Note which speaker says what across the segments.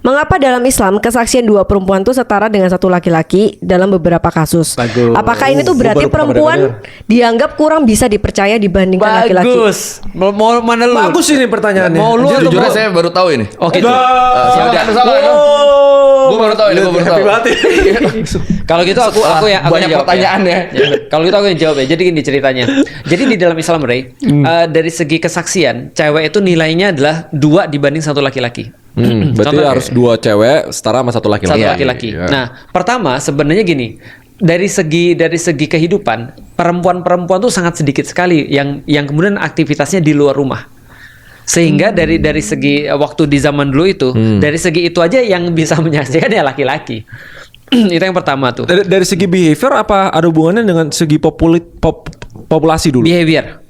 Speaker 1: Mengapa dalam Islam kesaksian dua perempuan itu setara dengan satu laki-laki dalam beberapa kasus?
Speaker 2: Bagus.
Speaker 1: Apakah ini tuh berarti perempuan dianggap kurang bisa dipercaya dibandingkan laki-laki?
Speaker 3: Bagus. Mau mana lu?
Speaker 2: Bagus ini pertanyaannya.
Speaker 3: Mau lu atau
Speaker 4: Jujur
Speaker 3: mau?
Speaker 4: saya baru tahu ini.
Speaker 3: Oke.
Speaker 4: Siapa salah kan? Gue baru tahu ini, gue baru tahu.
Speaker 3: Kalau gitu aku yang
Speaker 4: banyak
Speaker 3: jawab
Speaker 4: pertanyaannya.
Speaker 3: Ya. Kalau gitu aku yang jawab ya. Jadi gini ceritanya. Jadi di dalam Islam Ray, dari segi kesaksian, cewek itu nilainya adalah 2 dibanding satu laki-laki.
Speaker 2: Berarti
Speaker 3: Contoh,
Speaker 2: harus 2 cewek setara sama satu laki-laki.
Speaker 3: Satu laki-laki.
Speaker 2: Iya.
Speaker 3: Nah, pertama sebenarnya gini, dari segi kehidupan, perempuan-perempuan tuh sangat sedikit sekali yang kemudian aktivitasnya di luar rumah. Sehingga dari segi waktu di zaman dulu itu, dari segi itu aja yang bisa menyaksikan ya laki-laki. Itu yang pertama tuh.
Speaker 2: Dari segi behavior apa ada hubungannya dengan segi populasi dulu?
Speaker 3: Behavior.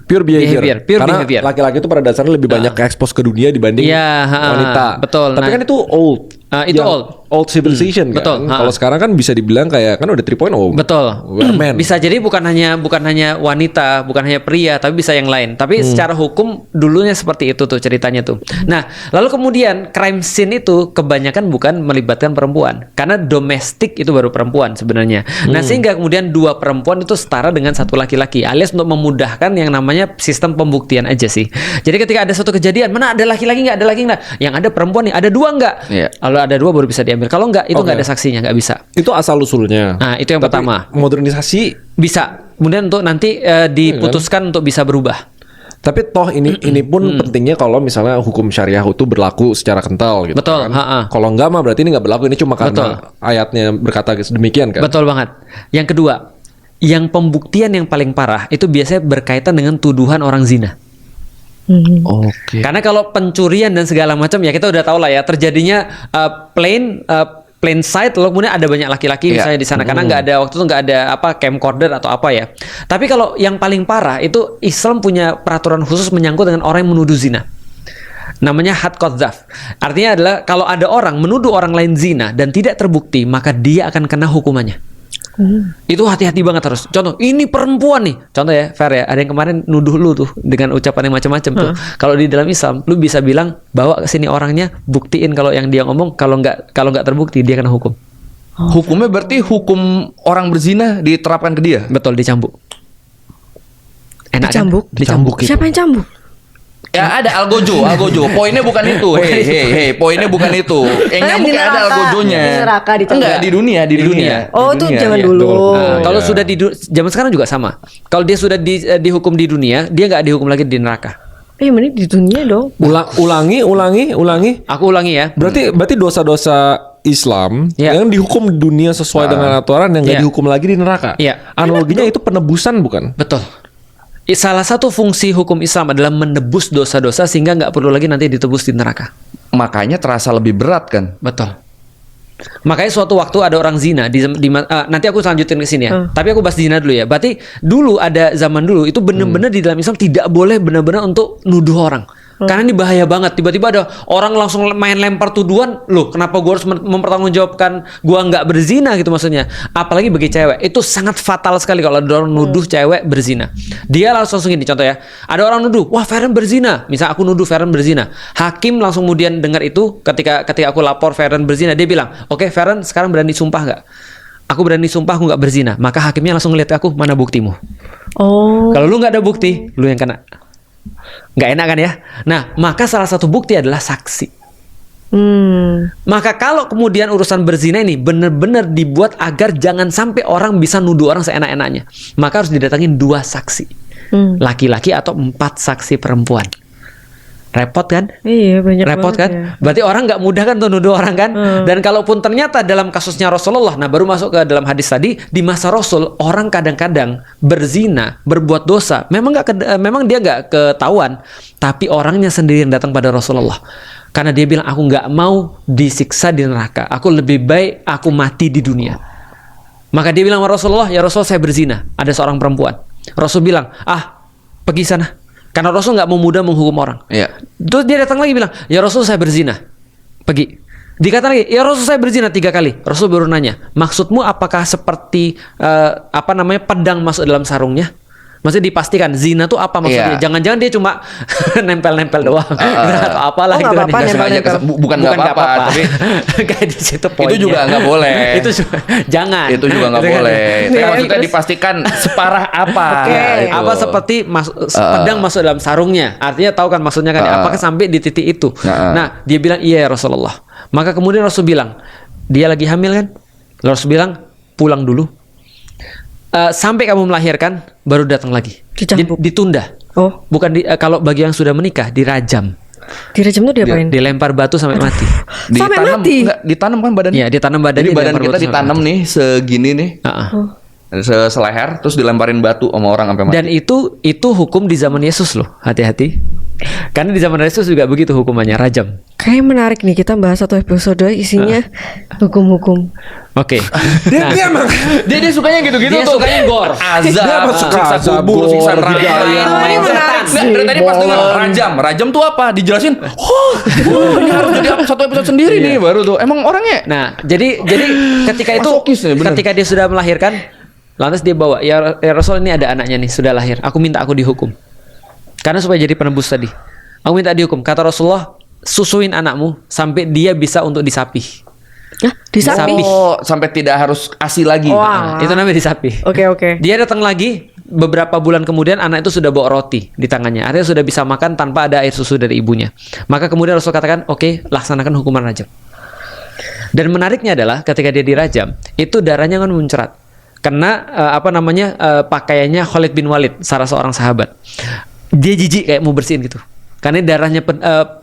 Speaker 2: Pure behavior.
Speaker 3: Pure
Speaker 2: Karena
Speaker 3: behavior.
Speaker 2: laki-laki itu pada dasarnya lebih banyak expose ke dunia dibanding wanita.
Speaker 3: Betul.
Speaker 2: Tapi kan itu old.
Speaker 3: Itu
Speaker 2: old civilization kan.
Speaker 3: Betul.
Speaker 2: Kalau sekarang kan bisa dibilang kayak kan udah 3.0.
Speaker 3: Betul.
Speaker 2: We're men.
Speaker 3: Bisa jadi bukan hanya wanita, bukan hanya pria, tapi bisa yang lain. Tapi secara hukum dulunya seperti itu tuh ceritanya tuh. Nah, lalu kemudian crime scene itu kebanyakan bukan melibatkan perempuan, karena domestik itu baru perempuan sebenarnya. Nah, sehingga kemudian 2 perempuan itu setara dengan satu laki-laki, alias untuk memudahkan yang namanya sistem pembuktian aja sih. Jadi ketika ada suatu kejadian, mana ada laki-laki nggak, ada laki nggak, yang ada perempuan nih, ada 2 nggak?
Speaker 4: Iya.
Speaker 3: Kalau ada 2 baru bisa diambil. Kalau nggak, itu nggak ada saksinya, nggak bisa.
Speaker 2: Itu asal usulnya.
Speaker 3: Nah, itu yang
Speaker 2: Tapi
Speaker 3: pertama.
Speaker 2: Modernisasi.
Speaker 3: Bisa. Kemudian untuk nanti diputuskan untuk bisa berubah.
Speaker 2: Tapi toh ini pun pentingnya kalau misalnya hukum syariah itu berlaku secara kental gitu.
Speaker 3: Betul,
Speaker 2: kan. Kalau enggak mah berarti ini nggak berlaku, ini cuma karena ayatnya berkata demikian kan.
Speaker 3: Betul banget. Yang kedua, yang pembuktian yang paling parah itu biasanya berkaitan dengan tuduhan orang zina.
Speaker 4: Oke.
Speaker 3: Karena kalau pencurian dan segala macam ya kita udah tahu lah ya, terjadinya plain sight, lalu kemudian ada banyak laki-laki misalnya di sana karena nggak ada waktu itu nggak ada camcorder atau apa ya. Tapi kalau yang paling parah itu Islam punya peraturan khusus menyangkut dengan orang yang menuduh zina. Namanya had qadzaf. Artinya adalah kalau ada orang menuduh orang lain zina dan tidak terbukti, maka dia akan kena hukumannya. Itu hati-hati banget harus. Contoh, ini perempuan nih. Contoh ya, Fer ya, ada yang kemarin nuduh lu tuh dengan ucapan yang macam-macam tuh. Kalau di dalam Islam, lu bisa bilang bawa ke sini orangnya, buktiin kalau yang dia ngomong, kalau nggak terbukti dia kena hukum.
Speaker 4: Hukumnya berarti hukum orang berzina diterapkan ke dia.
Speaker 3: Betul, dicambuk. Enak
Speaker 1: Dicambuk?
Speaker 3: kan? Dicambuk.
Speaker 1: Siapa yang cambuk?
Speaker 4: Ya ada algojo. Poinnya bukan itu. Hei, poinnya bukan itu. Yang nyambuk
Speaker 1: Di
Speaker 4: ada
Speaker 1: neraka.
Speaker 4: algojonya.
Speaker 1: Di neraka dicambuk.
Speaker 4: Enggak, di dunia.
Speaker 1: Oh,
Speaker 4: Di
Speaker 1: itu
Speaker 4: dunia.
Speaker 1: zaman
Speaker 4: Iya,
Speaker 1: dulu.
Speaker 4: betul.
Speaker 3: Nah, kalau sudah zaman sekarang juga sama. Kalau dia sudah dihukum di dunia, dia nggak dihukum lagi di neraka.
Speaker 1: Ini di dunia dong.
Speaker 2: Ulangi.
Speaker 3: Aku ulangi ya.
Speaker 2: Berarti dosa-dosa Islam yang dihukum di dunia sesuai dengan aturan yang nggak dihukum lagi di neraka.
Speaker 3: Iya.
Speaker 2: Analoginya itu penebusan bukan?
Speaker 3: Betul. Salah satu fungsi hukum Islam adalah menebus dosa-dosa sehingga nggak perlu lagi nanti ditebus di neraka.
Speaker 4: Makanya terasa lebih berat kan.
Speaker 3: Betul. Makanya suatu waktu ada orang zina nanti aku lanjutin ke sini ya. Tapi aku bahas zina dulu ya. Berarti dulu ada zaman dulu itu benar-benar di dalam Islam tidak boleh benar-benar untuk nuduh orang. Karena ini bahaya banget. Tiba-tiba ada orang langsung main lempar tuduhan, loh kenapa gue harus mempertanggungjawabkan gue nggak berzina gitu maksudnya. Apalagi bagi cewek itu sangat fatal sekali kalau ada orang nuduh cewek berzina. Dia langsung gini contoh ya, ada orang nuduh, wah Feren berzina. Misal aku nuduh Feren berzina, hakim langsung kemudian dengar itu ketika aku lapor Feren berzina, dia bilang, oke, Feren sekarang berani sumpah nggak? Aku berani sumpah aku nggak berzina. Maka hakimnya langsung ngeliat aku, mana buktimu? Kalau lu nggak ada bukti, lu yang kena. Nggak enak kan ya? Nah, maka salah satu bukti adalah saksi. Maka kalau kemudian urusan berzina ini benar-benar dibuat agar jangan sampai orang bisa nuduh orang seenak-enaknya, maka harus didatangin 2 saksi, laki-laki atau 4 saksi perempuan. Repot kan?
Speaker 1: Iya, banyak
Speaker 3: repot kan?
Speaker 1: Ya.
Speaker 3: Berarti orang nggak mudah kan tuh nuduh orang kan? Dan kalaupun ternyata dalam kasusnya Rasulullah, nah baru masuk ke dalam hadis tadi, di masa Rasul orang kadang-kadang berzina, berbuat dosa, memang dia nggak ketahuan, tapi orangnya sendiri yang datang pada Rasulullah. Karena dia bilang aku nggak mau disiksa di neraka, aku lebih baik aku mati di dunia. Maka dia bilang sama Rasulullah, ya Rasul saya berzina, ada seorang perempuan. Rasul bilang, pergi sana. Karena Rasul nggak mau mudah menghukum orang.
Speaker 4: Iya.
Speaker 3: Terus dia datang lagi bilang, ya Rasul saya berzina. Pergi. Dikata lagi, ya Rasul saya berzina 3 kali. Rasul baru nanya, maksudmu apakah seperti pedang masuk dalam sarungnya? Maksudnya dipastikan zina tuh apa maksudnya?
Speaker 4: Iya.
Speaker 3: Jangan-jangan dia cuma nempel-nempel doang atau apalah
Speaker 1: Oh,
Speaker 3: gitu
Speaker 1: nggak
Speaker 3: kan.
Speaker 1: apa-apa,
Speaker 4: Nggak sengaja
Speaker 1: nempel-nempel.
Speaker 4: bukan nggak apa-apa, tapi
Speaker 3: kayak di situ poinnya.
Speaker 4: itu juga nggak boleh.
Speaker 3: Itu jangan.
Speaker 4: Itu juga nggak
Speaker 3: Gitu kan.
Speaker 4: boleh. Tapi
Speaker 1: Iya,
Speaker 4: maksudnya
Speaker 1: terus?
Speaker 4: dipastikan separah apa.
Speaker 1: Oke.
Speaker 4: gitu.
Speaker 3: Apa seperti pedang masuk dalam sarungnya. Artinya tahu kan maksudnya kan ya? Apakah sampai di titik itu? Nah, dia bilang iya ya Rasulullah. Maka kemudian Rasul bilang, dia lagi hamil kan? Lalu Rasul bilang, pulang dulu. Sampai kamu melahirkan baru datang lagi.
Speaker 1: Dicambuk.
Speaker 3: Ditunda.
Speaker 1: Oh,
Speaker 3: Bukan kalau bagi yang sudah menikah dirajam.
Speaker 1: dirajam tuh diapain?
Speaker 3: Dilempar batu sampai mati.
Speaker 1: Sampai
Speaker 4: Ditanam,
Speaker 1: mati?
Speaker 4: enggak, ditanam kan badannya.
Speaker 3: Iya, ditanam badannya.
Speaker 4: Jadi badan
Speaker 3: dilempar
Speaker 4: kita
Speaker 3: batu sampai
Speaker 4: ditanam
Speaker 3: mati.
Speaker 4: nih segini nih.
Speaker 3: Heeh.
Speaker 4: Seleher terus dilemparin batu sama orang sampai mati.
Speaker 3: Dan itu hukum di zaman Yesus loh. Hati-hati. Karena di zaman Yesus juga begitu hukumannya, rajam.
Speaker 1: Kayaknya menarik nih kita bahas satu episode isinya hukum-hukum.
Speaker 3: Oke. Nah,
Speaker 4: Dia sukanya gitu-gitu
Speaker 3: dia
Speaker 4: tuh.
Speaker 3: sukanya gore.
Speaker 4: Azab,
Speaker 2: Dia suka
Speaker 4: siksa
Speaker 2: azab,
Speaker 4: kubur, siksa
Speaker 2: gore,
Speaker 4: neraka.
Speaker 2: digaya.
Speaker 1: Ini menarik
Speaker 4: Nggak,
Speaker 1: sih.
Speaker 4: dari tadi pas dengar rajam tuh apa? Dijelasin. Oh, ini harus jadi satu episode sendiri nih baru tuh. Emang orangnya
Speaker 3: Nah, jadi ketika itu
Speaker 4: Masokis nih, bener.
Speaker 3: ketika dia sudah melahirkan, lantas dia bawa, ya Rasul ini ada anaknya nih sudah lahir. Aku minta aku dihukum. Karena supaya jadi penebus tadi. Aku minta dihukum. Kata Rasulullah, susuin anakmu sampai dia bisa untuk disapi.
Speaker 1: Hah, disapi?
Speaker 4: Oh, sampai tidak harus ASI lagi.
Speaker 1: Wah.
Speaker 3: Itu namanya disapi.
Speaker 1: Oke.
Speaker 3: Dia datang lagi beberapa bulan kemudian anak itu sudah bawa roti di tangannya. Artinya sudah bisa makan tanpa ada air susu dari ibunya. Maka kemudian Rasul katakan, "Oke, laksanakan hukuman rajam." Dan menariknya adalah ketika dia dirajam, itu darahnya kan muncrat. Karena pakaiannya Khalid bin Walid, salah seorang sahabat. Dia jijik kayak mau bersihin gitu. Karena darahnya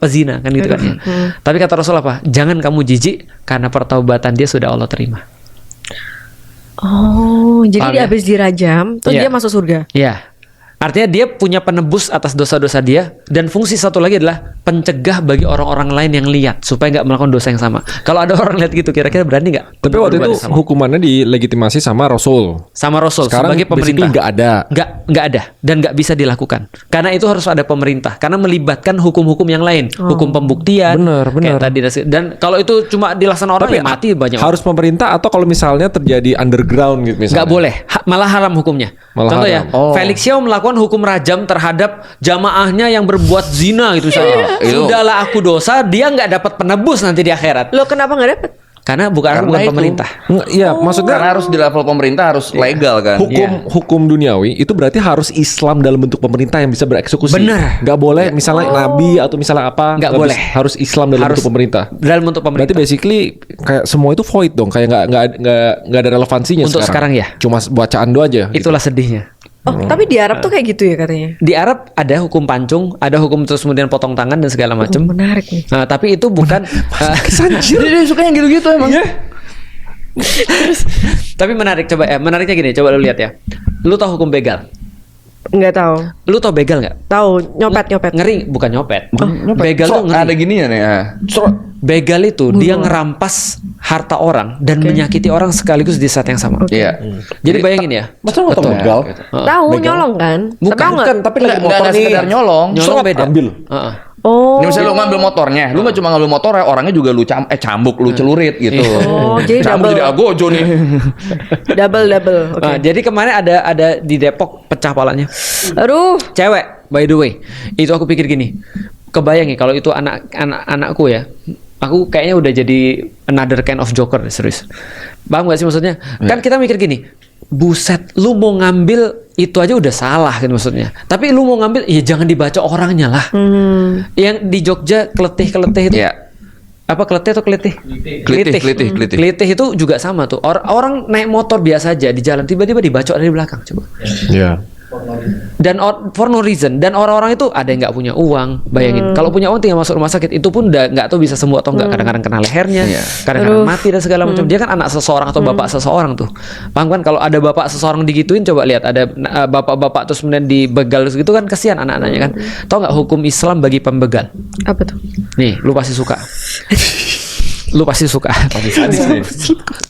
Speaker 3: pezina kan gitu kan ya. Tapi kata Rasul apa? Jangan kamu jijik karena pertaubatan dia sudah Allah terima.
Speaker 1: Oh, jadi
Speaker 3: Paham
Speaker 1: dia
Speaker 3: ya?
Speaker 1: habis dirajam, terus
Speaker 3: Iya.
Speaker 1: dia masuk surga.
Speaker 3: Ya. Artinya dia punya penebus atas dosa-dosa dia, dan fungsi satu lagi adalah pencegah bagi orang-orang lain yang lihat supaya nggak melakukan dosa yang sama. Kalau ada orang lihat gitu, kira-kira berani nggak?
Speaker 2: Tapi
Speaker 3: untuk
Speaker 2: waktu
Speaker 3: berbuat
Speaker 2: itu
Speaker 3: yang sama?
Speaker 2: hukumannya dilegitimasi sama Rasul.
Speaker 3: Sama Rasul
Speaker 2: Sekarang
Speaker 3: sebagai
Speaker 2: basically
Speaker 3: pemerintah
Speaker 2: nggak ada.
Speaker 3: nggak ada dan nggak bisa dilakukan karena itu harus ada pemerintah, karena melibatkan hukum-hukum yang lain, hukum pembuktian.
Speaker 2: Benar.
Speaker 3: Kayak tadi dan kalau itu cuma dilaksanakan orang
Speaker 2: Tapi
Speaker 3: ya mati banyak.
Speaker 2: harus pemerintah atau kalau misalnya terjadi underground gitu misalnya.
Speaker 3: Nggak boleh, malah haram hukumnya.
Speaker 2: Malah
Speaker 3: Contoh
Speaker 2: haram.
Speaker 3: ya, Felix Xiao melakukan hukum rajam terhadap jamaahnya yang berbuat zina gitu misalnya.
Speaker 4: Itu.
Speaker 3: Sudahlah aku dosa, dia nggak dapat penebus nanti di akhirat.
Speaker 1: Lo kenapa nggak dapet?
Speaker 3: Karena bukan
Speaker 4: Karena itu.
Speaker 3: pemerintah.
Speaker 2: Iya, maksudnya
Speaker 4: Karena harus di level pemerintah harus legal kan.
Speaker 2: hukum duniawi itu berarti harus Islam dalam bentuk pemerintah yang bisa bereksekusi.
Speaker 3: Bener.
Speaker 2: Nggak boleh misalnya nabi atau misalnya apa.
Speaker 3: Nggak boleh.
Speaker 2: Harus Islam dalam bentuk pemerintah.
Speaker 3: Dalam bentuk
Speaker 2: Berarti
Speaker 3: pemerintah.
Speaker 2: basically kayak semua itu void dong, kayak nggak ada relevansinya
Speaker 3: Untuk sekarang ya.
Speaker 2: Cuma bacaan doang aja. gitu.
Speaker 3: Itulah sedihnya.
Speaker 1: Oh, tapi di Arab tuh kayak gitu ya katanya.
Speaker 3: Di Arab ada hukum pancung, ada hukum terus kemudian potong tangan dan segala macam.
Speaker 1: Menarik nih.
Speaker 3: Nah, tapi itu bukan
Speaker 4: Dia sukanya gitu-gitu emang.
Speaker 3: tapi menarik, coba ya. Menariknya gini, coba lu lihat ya. Lu tahu hukum begal?
Speaker 1: Nggak tahu.
Speaker 3: Lu tahu begal nggak?
Speaker 1: Tahu nyopet.
Speaker 3: Ngeri, bukan nyopet. Begal
Speaker 4: So,
Speaker 3: tuh ngeri.
Speaker 4: ada gininya nih ya.
Speaker 3: Begal itu dia ngerampas harta orang dan menyakiti orang sekaligus di saat yang sama.
Speaker 4: Iya.
Speaker 3: Jadi bayangin ya.
Speaker 2: Masa nggak tahu begal?
Speaker 1: Tahu nyolong kan?
Speaker 3: Bukan,
Speaker 1: Tahu nggak?
Speaker 2: Tapi lagi
Speaker 4: Nggak
Speaker 2: motor
Speaker 4: ada
Speaker 2: nih.
Speaker 4: sekedar nyolong.
Speaker 3: Nyolong
Speaker 2: Seret,
Speaker 3: beda.
Speaker 2: ambil.
Speaker 3: Heeh.
Speaker 1: Oh.
Speaker 4: Ini misalnya lu ngambil motornya, lu nggak cuma ngambil motor ya, orangnya juga lu cambuk, lu celurit gitu.
Speaker 1: Oh, jadi
Speaker 4: Cambuk
Speaker 1: double.
Speaker 4: jadi agojo nih.
Speaker 1: Double. Oke.
Speaker 3: Nah, jadi kemarin ada di Depok pecah palanya.
Speaker 1: Aduh.
Speaker 3: Cewek, by the way. Itu aku pikir gini. Kebayang ya kalau itu anakku ya. Aku kayaknya udah jadi another kind of joker, serius. Paham gak sih maksudnya? Kan kita mikir gini, buset, lu mau ngambil itu aja udah salah kan maksudnya. Tapi lu mau ngambil, ya jangan dibaca orangnya lah. Yang di Jogja keletih itu.
Speaker 4: Iya.
Speaker 3: Apa keletih atau kelitih?
Speaker 4: Kelitih.
Speaker 3: Kelitih itu juga sama tuh. Orang naik motor biasa aja di jalan tiba-tiba dibacok dari belakang, coba.
Speaker 2: Iya.
Speaker 3: Dan for no reason, dan orang-orang itu ada yang nggak punya uang, bayangin kalau punya uang tinggal masuk rumah sakit, itu pun udah nggak tahu bisa sembuh atau nggak, kadang-kadang kena lehernya, kadang-kadang mati dan segala macam. Dia kan anak seseorang atau bapak seseorang tuh, paham kan? Kalau ada bapak seseorang digituin, coba lihat ada bapak-bapak terus kemudian dibegal gitu kan, kasihan anak-anaknya kan. Tahu nggak hukum Islam bagi pembegal?
Speaker 1: Apa tuh?
Speaker 3: Nih, lu pasti suka. Lu pasti suka.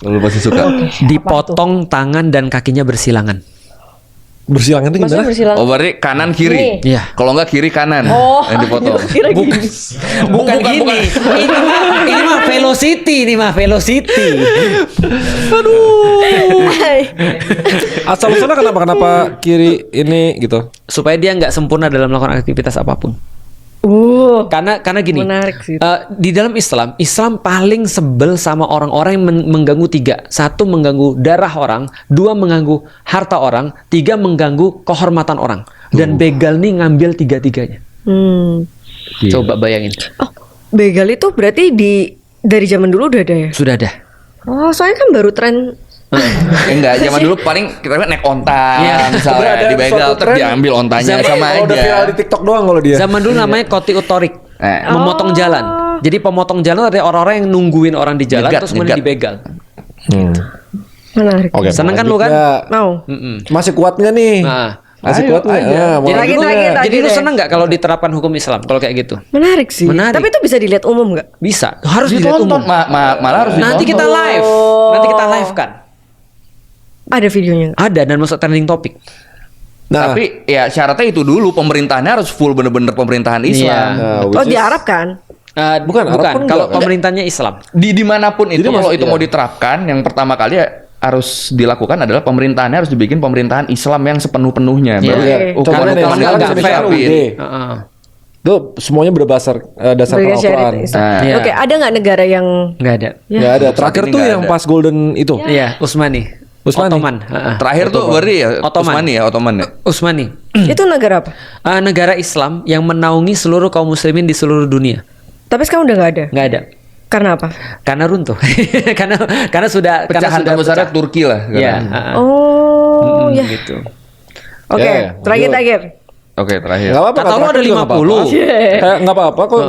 Speaker 4: Lu pasti suka.
Speaker 3: Dipotong tangan dan kakinya bersilangan.
Speaker 2: Bersilangan itu
Speaker 1: Maksudnya
Speaker 2: gimana?
Speaker 1: bersilang.
Speaker 4: Oh berarti kanan kiri.
Speaker 1: Nih.
Speaker 3: Iya.
Speaker 4: Kalau nggak kiri kanan.
Speaker 1: Oh,
Speaker 4: Yang dipotong.
Speaker 1: kira gini.
Speaker 3: Bukan gini. Ini mah velocity, ini mah velocity.
Speaker 2: Asal usulnya kenapa kiri ini gitu?
Speaker 3: Supaya dia nggak sempurna dalam melakukan aktivitas apapun. Karena gini,
Speaker 1: Menarik sih.
Speaker 3: di dalam Islam paling sebel sama orang-orang yang mengganggu tiga. Satu, mengganggu darah orang. Dua, mengganggu harta orang. Tiga, mengganggu kehormatan orang. Dan begal nih ngambil tiga-tiganya. Coba bayangin.
Speaker 1: Oh, begal itu berarti dari zaman dulu udah ada ya?
Speaker 3: Sudah ada.
Speaker 1: Oh, soalnya kan baru tren.
Speaker 4: Enggak, zaman dulu paling kita naik onta
Speaker 3: Iya.
Speaker 4: misalnya
Speaker 2: Ada
Speaker 4: di begal
Speaker 2: suatu
Speaker 4: terus
Speaker 2: tren,
Speaker 4: diambil ontanya sama
Speaker 2: Kalau udah viral
Speaker 4: aja.
Speaker 2: di TikTok doang kalau dia.
Speaker 3: Zaman dulu namanya koti utorik. Memotong jalan. Jadi pemotong jalan ada orang-orang yang nungguin orang di jalan
Speaker 4: Nyegat,
Speaker 3: terus kemudian
Speaker 4: nyegat.
Speaker 3: dibegal.
Speaker 1: Menarik.
Speaker 2: Oke.
Speaker 3: Seneng kan lu kan?
Speaker 2: selanjutnya,
Speaker 1: Mau.
Speaker 2: Masih kuat nggak nih?
Speaker 3: Nah,
Speaker 2: Masih
Speaker 4: Ayo,
Speaker 2: kuat nggak?
Speaker 4: ayo.
Speaker 2: Ah, mau
Speaker 3: jadi,
Speaker 2: lanjut
Speaker 1: lagi,
Speaker 2: nggak?
Speaker 1: lagi.
Speaker 3: jadi lu
Speaker 1: deh.
Speaker 3: seneng nggak kalau diterapkan hukum Islam kalau kayak gitu?
Speaker 1: Menarik sih.
Speaker 3: Menarik.
Speaker 1: Tapi itu bisa dilihat umum nggak?
Speaker 3: Bisa, harus dilihat
Speaker 4: Ditonton,
Speaker 3: umum.
Speaker 4: malah harus
Speaker 3: Nanti kita
Speaker 4: ditonton.
Speaker 3: live. Nanti kita live kan.
Speaker 1: Ada videonya nggak?
Speaker 3: Ada dan masuk trending topik.
Speaker 2: Nah,
Speaker 4: Tapi ya syaratnya itu dulu pemerintahannya harus full bener-bener pemerintahan Islam.
Speaker 3: Iya.
Speaker 2: nah,
Speaker 1: Oh,
Speaker 2: which
Speaker 1: di
Speaker 2: is-
Speaker 1: Arab kan?
Speaker 2: Bukan, Arab pun
Speaker 3: Kalau
Speaker 2: enggak.
Speaker 3: pemerintahnya Islam.
Speaker 4: Di dimanapun itu
Speaker 2: Jadi
Speaker 4: kalau
Speaker 2: maksud-
Speaker 4: itu
Speaker 2: iya.
Speaker 4: mau diterapkan, yang pertama kali ya harus dilakukan adalah pemerintahannya harus dibikin pemerintahan Islam yang sepenuh-penuhnya.
Speaker 3: Iya.
Speaker 4: Baru
Speaker 1: Oke.
Speaker 4: hukuman
Speaker 3: Karena
Speaker 4: hukuman
Speaker 3: sekarang
Speaker 4: itu
Speaker 3: nggak
Speaker 4: bisa
Speaker 3: fair.
Speaker 4: diterapin.
Speaker 3: Heeh.
Speaker 2: Itu semuanya berdasar dasar
Speaker 1: Berdasar
Speaker 2: Al-Quran.
Speaker 1: syariat Islam.
Speaker 4: Nah,
Speaker 3: Iya.
Speaker 1: Oke, ada nggak negara yang
Speaker 3: Nggak ada.
Speaker 2: Nggak ada.
Speaker 4: Saat
Speaker 2: Terakhir
Speaker 4: ini
Speaker 2: tuh
Speaker 4: nggak
Speaker 2: yang
Speaker 4: ada.
Speaker 2: pas golden itu.
Speaker 3: Iya, Utsmani.
Speaker 2: Utsmani.
Speaker 3: Ottoman. Heeh.
Speaker 4: Terakhir tuh berarti ya
Speaker 3: Ottoman.
Speaker 4: Utsmani ya, Ottoman ya.
Speaker 3: Utsmani.
Speaker 1: itu negara apa?
Speaker 3: Negara Islam yang menaungi seluruh kaum muslimin di seluruh dunia.
Speaker 1: Tapi sekarang udah nggak ada.
Speaker 3: Nggak ada.
Speaker 1: Karena apa?
Speaker 3: Karena runtuh. karena sudah
Speaker 4: Pecahan
Speaker 3: sudah
Speaker 4: terbesarnya
Speaker 3: pecah.
Speaker 4: Turki lah.
Speaker 3: Iya,
Speaker 4: sekarang.
Speaker 3: heeh.
Speaker 1: Oh, ya.
Speaker 3: Gitu.
Speaker 1: Oke,
Speaker 2: Ya,
Speaker 1: terakhir.
Speaker 4: Oke, terakhir.
Speaker 2: Nggak apa-apa.
Speaker 3: Kata lu
Speaker 2: terakhir
Speaker 3: ada
Speaker 2: juga nggak
Speaker 3: 50.
Speaker 2: apa-apa. Nggak apa-apa kok.